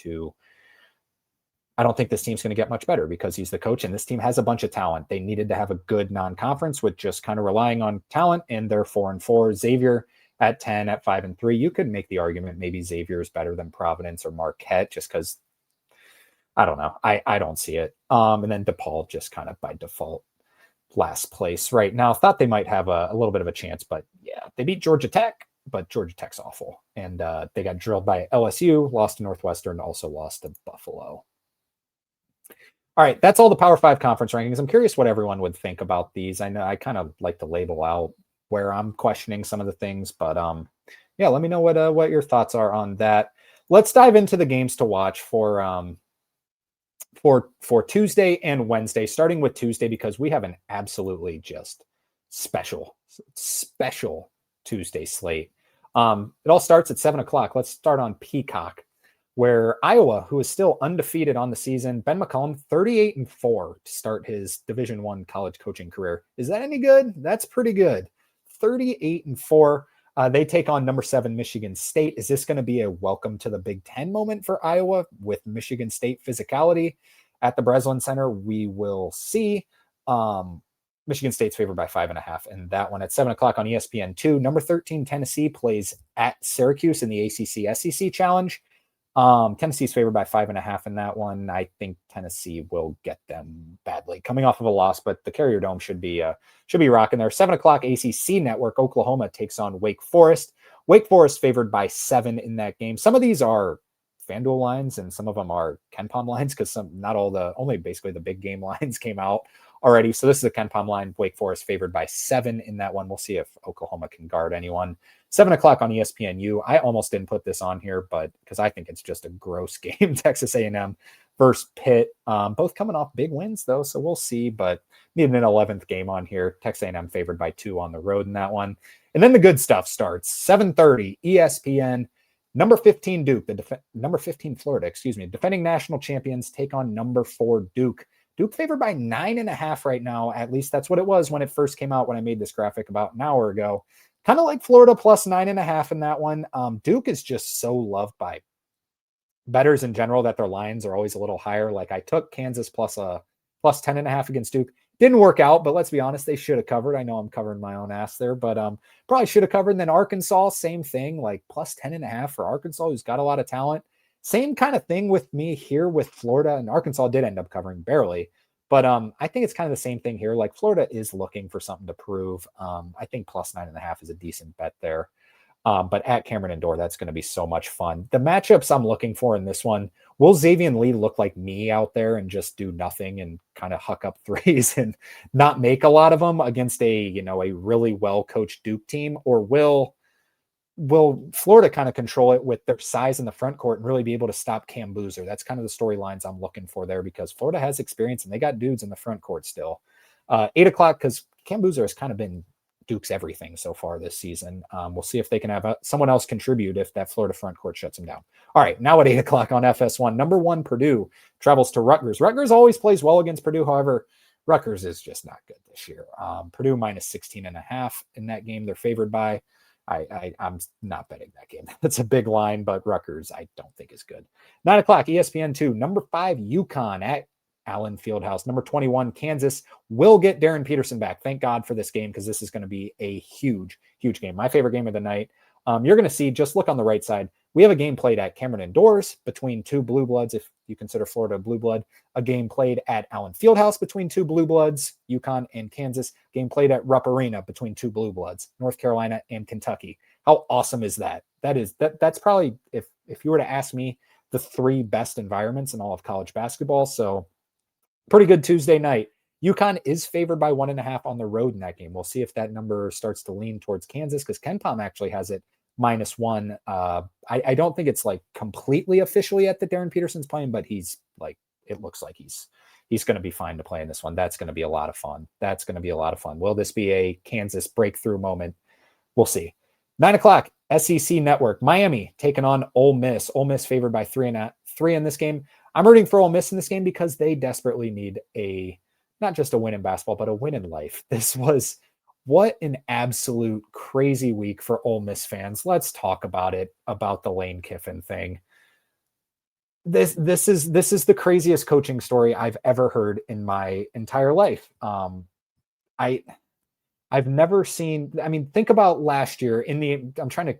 to get much better because he's the coach, and this team has a bunch of talent. They needed to have a good non-conference with just kind of relying on talent, and they're 4-4. Xavier at 10 at 5-3. You could make the argument maybe Xavier is better than Providence or Marquette just because I don't know. I don't see it. And then DePaul just kind of by default last place right now. Thought they might have a little bit of a chance, but yeah, they beat Georgia Tech, but Georgia Tech's awful. And they got drilled by LSU, lost to Northwestern, also lost to Buffalo. All right, that's all the Power 5 conference rankings. I'm curious what everyone would think about these. I know I kind of like to label out where I'm questioning some of the things, but let me know what your thoughts are on that. Let's dive into the games to watch for Tuesday and Wednesday, starting with Tuesday because we have an absolutely just special Tuesday slate. It all starts at 7 o'clock. Let's start on Peacock, where Iowa, who is still undefeated on the season, Ben McCollum, 38-4 to start his Division I college coaching career. Is that any good? That's pretty good. 38-4. They take on number 7 Michigan State. Is this going to be a welcome to the Big Ten moment for Iowa with Michigan State physicality at the Breslin Center? We will see. Michigan State's favored by 5.5, and that one at 7 o'clock on ESPN2. Number 13 Tennessee plays at Syracuse in the ACC SEC Challenge. Tennessee's favored by 5.5 in that one. I think Tennessee will get them badly, coming off of a loss, but the Carrier Dome should be rocking there. 7 o'clock ACC Network. Oklahoma takes on Wake Forest. Wake Forest favored by 7 in that game. Some of these are FanDuel lines, and some of them are KenPom lines because only basically the big game lines came out already. So this is a KenPom line. Wake Forest favored by 7 in that one. We'll see if Oklahoma can guard anyone. 7 o'clock on ESPNU. I almost didn't put this on here, but because I think it's just a gross game. Texas A&M versus Pitt. Both coming off big wins, though, so we'll see. But needed an 11th game on here. Texas A&M favored by 2 on the road in that one. And then the good stuff starts. 7:30 ESPN. Number 15 Duke, number 15 Florida, defending national champions take on number 4 Duke. Duke favored by 9.5 right now. At least that's what it was when it first came out when I made this graphic about an hour ago. Kind of like Florida plus 9.5 in that one. Duke is just so loved by bettors in general that their lines are always a little higher. Like I took Kansas plus 10.5 against Duke. Didn't work out, but let's be honest, they should have covered. I know I'm covering my own ass there, but probably should have covered. And then Arkansas, same thing, like plus 10.5 for Arkansas, who's got a lot of talent. Same kind of thing with me here with Florida, and Arkansas did end up covering barely. But I think it's kind of the same thing here. Like Florida is looking for something to prove. I think plus 9.5 is a decent bet there. But at Cameron Indoor, that's going to be so much fun. The matchups I'm looking for in this one, will Xavier Lee look like me out there and just do nothing and kind of huck up threes and not make a lot of them against a really well-coached Duke team? Or will Florida kind of control it with their size in the front court and really be able to stop Cam Boozer? That's kind of the storylines I'm looking for there because Florida has experience and they got dudes in the front court still. 8 o'clock, because Cam Boozer has kind of been Duke's everything so far this season. We'll see if they can have someone else contribute if that Florida front court shuts them down. All right, now at 8 o'clock on FS1, number 1 Purdue travels to Rutgers. Rutgers always plays well against Purdue. However, Rutgers is just not good this year. Purdue minus 16.5 in that game. They're favored by. I'm not betting that game. That's a big line, but Rutgers I don't think is good. 9 o'clock ESPN2, number 5 UConn at Allen Fieldhouse. Number 21 Kansas will get Darren Peterson back. Thank God for this game because this is going to be a huge game. My favorite game of the night. You're going to see, just look on the right side. We have a game played at Cameron Indoors between 2 blue bloods, if you consider Florida a blue blood. A game played at Allen Fieldhouse between 2 blue bloods, UConn and Kansas. Game played at Rupp Arena between 2 blue bloods, North Carolina and Kentucky. How awesome is that? That's probably, if you were to ask me, the 3 best environments in all of college basketball. So pretty good Tuesday night. UConn is favored by 1.5 on the road in that game. We'll see if that number starts to lean towards Kansas because KenPom actually has it -1. I don't think it's like completely officially at that Darren Peterson's playing, but he's like, it looks like he's going to be fine to play in this one. That's going to be a lot of fun. Will this be a Kansas breakthrough moment? We'll see. 9 o'clock SEC Network. Miami taking on Ole Miss. Ole Miss favored by 3 in this game. I'm rooting for Ole Miss in this game because they desperately need not just a win in basketball, but a win in life. What an absolute crazy week for Ole Miss fans. Let's talk about it, about the Lane Kiffin thing. This is the craziest coaching story I've ever heard in my entire life. I've never seen, think about last year I'm trying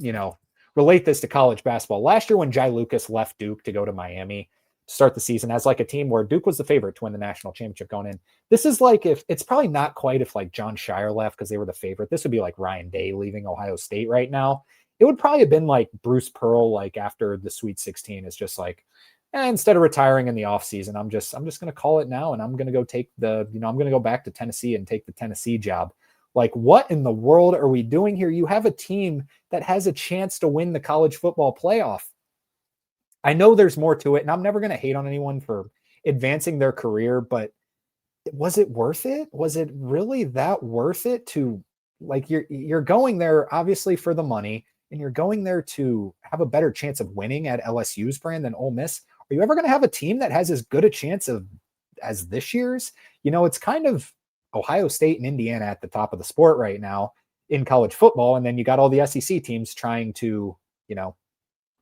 to, relate this to college basketball. Last year when Jai Lucas left Duke to go to Miami to start the season as like a team where Duke was the favorite to win the national championship going in. This is like, if it's probably not quite if like John Shire left because they were the favorite. This would be like Ryan Day leaving Ohio State right now. It would probably have been like Bruce Pearl, like after the Sweet 16 is just like, instead of retiring in the offseason, I'm just going to call it now. And I'm going to go I'm going to go back to Tennessee and take the Tennessee job. Like, what in the world are we doing here? You have a team that has a chance to win the college football playoff. I know there's more to it, and I'm never going to hate on anyone for advancing their career, but was it worth it? Was it really that worth it to like you're going there obviously for the money, and you're going there to have a better chance of winning at LSU's brand than Ole Miss. Are you ever going to have a team that has as good a chance of as this year's? It's kind of Ohio State and Indiana at the top of the sport right now in college football, and then you got all the SEC teams trying to,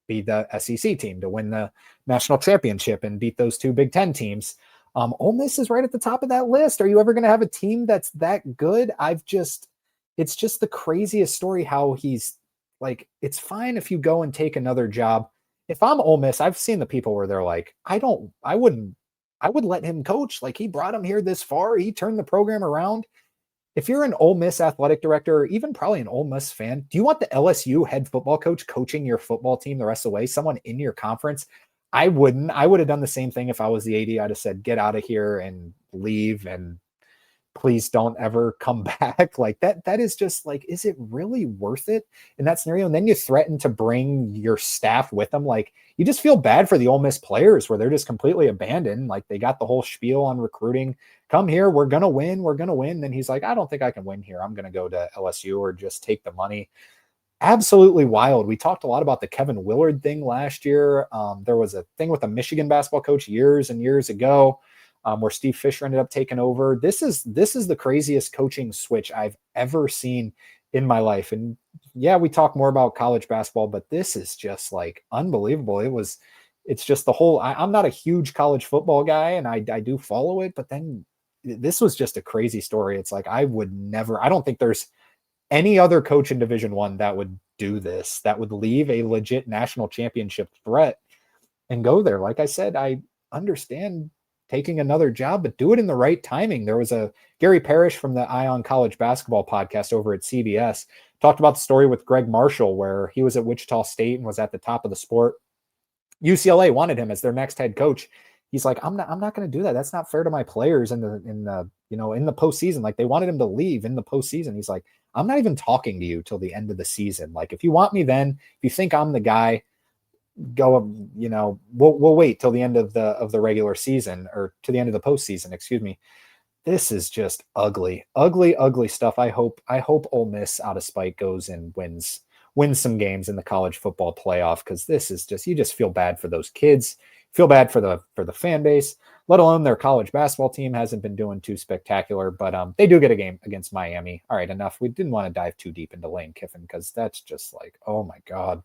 be the SEC team to win the national championship and beat those two Big Ten teams. Ole Miss is right at the top of that list. Are you ever going to have a team that's that good? It's just the craziest story how he's like, it's fine if you go and take another job. If I'm Ole Miss, I've seen the people where they're like, I would let him coach. Like, he brought him here this far. He turned the program around. If you're an Ole Miss athletic director, or even probably an Ole Miss fan, do you want the LSU head football coach coaching your football team the rest of the way? Someone in your conference? I wouldn't. I would have done the same thing if I was the AD. I'd have said, get out of here and leave, and please don't ever come back. Like that is just like, is it really worth it in that scenario? And then you threaten to bring your staff with them. Like, you just feel bad for the Ole Miss players where they're just completely abandoned. Like, they got the whole spiel on recruiting. Come here, we're going to win. We're going to win. Then he's like, I don't think I can win here. I'm going to go to LSU or just take the money. Absolutely wild. We talked a lot about the Kevin Willard thing last year. There was a thing with a Michigan basketball coach years and years ago, where Steve Fisher ended up taking over. This is the craziest coaching switch I've ever seen in my life. And yeah, we talk more about college basketball, but this is just like unbelievable. It's just the whole, I'm not a huge college football guy, and I do follow it, but then this was just a crazy story. It's like, I don't think there's any other coach in Division I that would do this, that would leave a legit national championship threat and go there. Like I said, I understand taking another job, but do it in the right timing. There was a Gary Parrish from the Eye on College Basketball podcast over at CBS talked about the story with Greg Marshall, where he was at Wichita State and was at the top of the sport. UCLA wanted him as their next head coach. He's like, I'm not going to do that. That's not fair to my players in the postseason. Like, they wanted him to leave in the postseason. He's like, I'm not even talking to you till the end of the season. Like, if you want me, then if you think I'm the guy, go, we'll wait till the end of the regular season, or to the end of the postseason, excuse me. This is just ugly stuff. I hope Ole Miss, out of spite, goes and wins some games in the college football playoff, because this is just, you just feel bad for those kids, feel bad for the fan base, let alone their college basketball team hasn't been doing too spectacular, but they do get a game against Miami. All right, enough. We didn't want to dive too deep into Lane Kiffin, because that's just like, oh my God.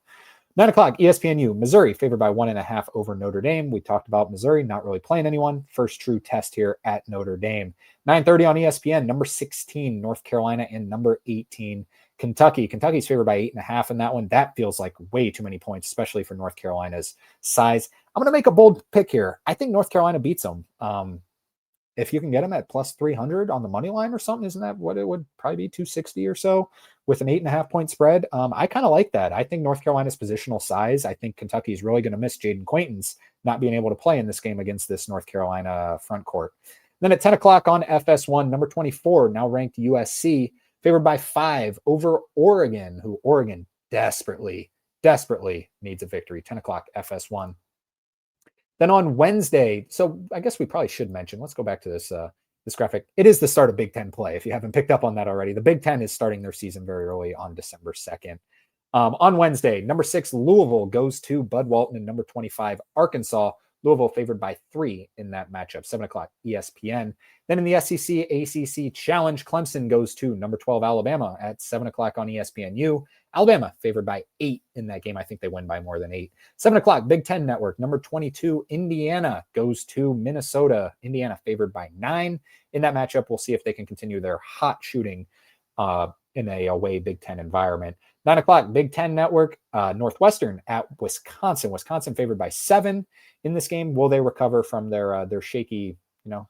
9 o'clock, ESPNU, Missouri favored by 1.5 over Notre Dame. We talked about Missouri not really playing anyone. First true test here at Notre Dame. 9:30 on ESPN, number 16, North Carolina, and number 18, Kentucky. Kentucky's favored by 8.5 in that one. That feels like way too many points, especially for North Carolina's size. I'm going to make a bold pick here. I think North Carolina beats them. If you can get them at plus 300 on the money line or something, isn't that what it would probably be, 260 or so with an 8.5 point spread? I kind of like that. I think North Carolina's positional size. I think Kentucky is really going to miss Jaden Quaintance not being able to play in this game against this North Carolina front court. Then at 10 o'clock on FS1, number 24, now ranked USC, favored by 5 over Oregon, who Oregon desperately needs a victory. 10 o'clock FS1. Then on Wednesday, so I guess we probably should mention, let's go back to this graphic. It is the start of Big Ten play, if you haven't picked up on that already. The Big Ten is starting their season very early on December 2nd. On Wednesday, number 6, Louisville goes to Bud Walton, and number 25, Arkansas. Louisville favored by 3 in that matchup, 7 o'clock ESPN. Then in the SEC ACC Challenge, Clemson goes to number 12, Alabama at 7 o'clock on ESPNU. Alabama favored by 8 in that game. I think they win by more than 8. 7 o'clock, Big Ten Network, number 22, Indiana goes to Minnesota. Indiana favored by 9 in that matchup. We'll see if they can continue their hot shooting in a away Big Ten environment. 9 o'clock, Big Ten Network, Northwestern at Wisconsin. Wisconsin favored by 7 in this game. Will they recover from their shaky,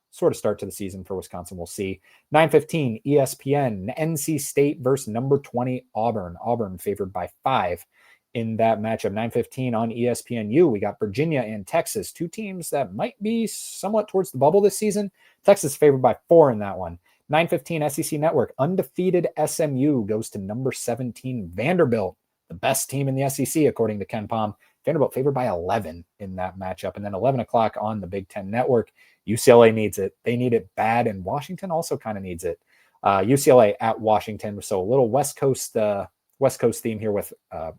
sort of start to the season for Wisconsin? We'll see. 9:15 ESPN, NC State versus number 20 Auburn. Auburn favored by 5 in that matchup. 9:15 on ESPNU. We got Virginia and Texas, two teams that might be somewhat towards the bubble this season. Texas favored by 4 in that one. 9:15 SEC Network, undefeated SMU goes to number 17 Vanderbilt, the best team in the SEC according to Ken Pom. Vanderbilt favored by 11 in that matchup. And then 11 o'clock on the Big Ten Network, UCLA needs it. They need it bad, and Washington also kind of needs it. UCLA at Washington. So a little West Coast theme here with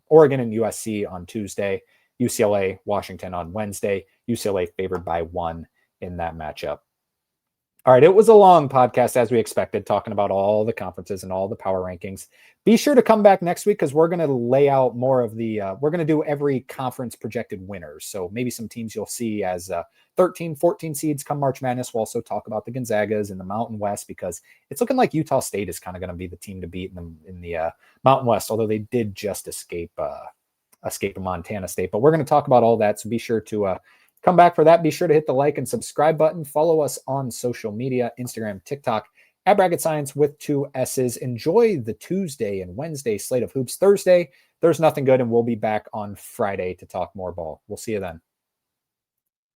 Oregon and USC on Tuesday, UCLA, Washington on Wednesday. UCLA favored by 1 in that matchup. All right, it was a long podcast as we expected, talking about all the conferences and all the power rankings. Be sure to come back next week because we're going to lay out more of the, we're going to do every conference projected winners. So maybe some teams you'll see as 13, 14 seeds come March Madness. We'll also talk about the Gonzagas in the Mountain West because it's looking like Utah State is kind of going to be the team to beat in the Mountain West, although they did just escape Montana State. But we're going to talk about all that, so be sure to come back for that. Be sure to hit the like and subscribe button. Follow us on social media, Instagram, TikTok, at Bracket Science with 2 S's. Enjoy the Tuesday and Wednesday slate of hoops. Thursday, there's nothing good, and we'll be back on Friday to talk more ball. We'll see you then.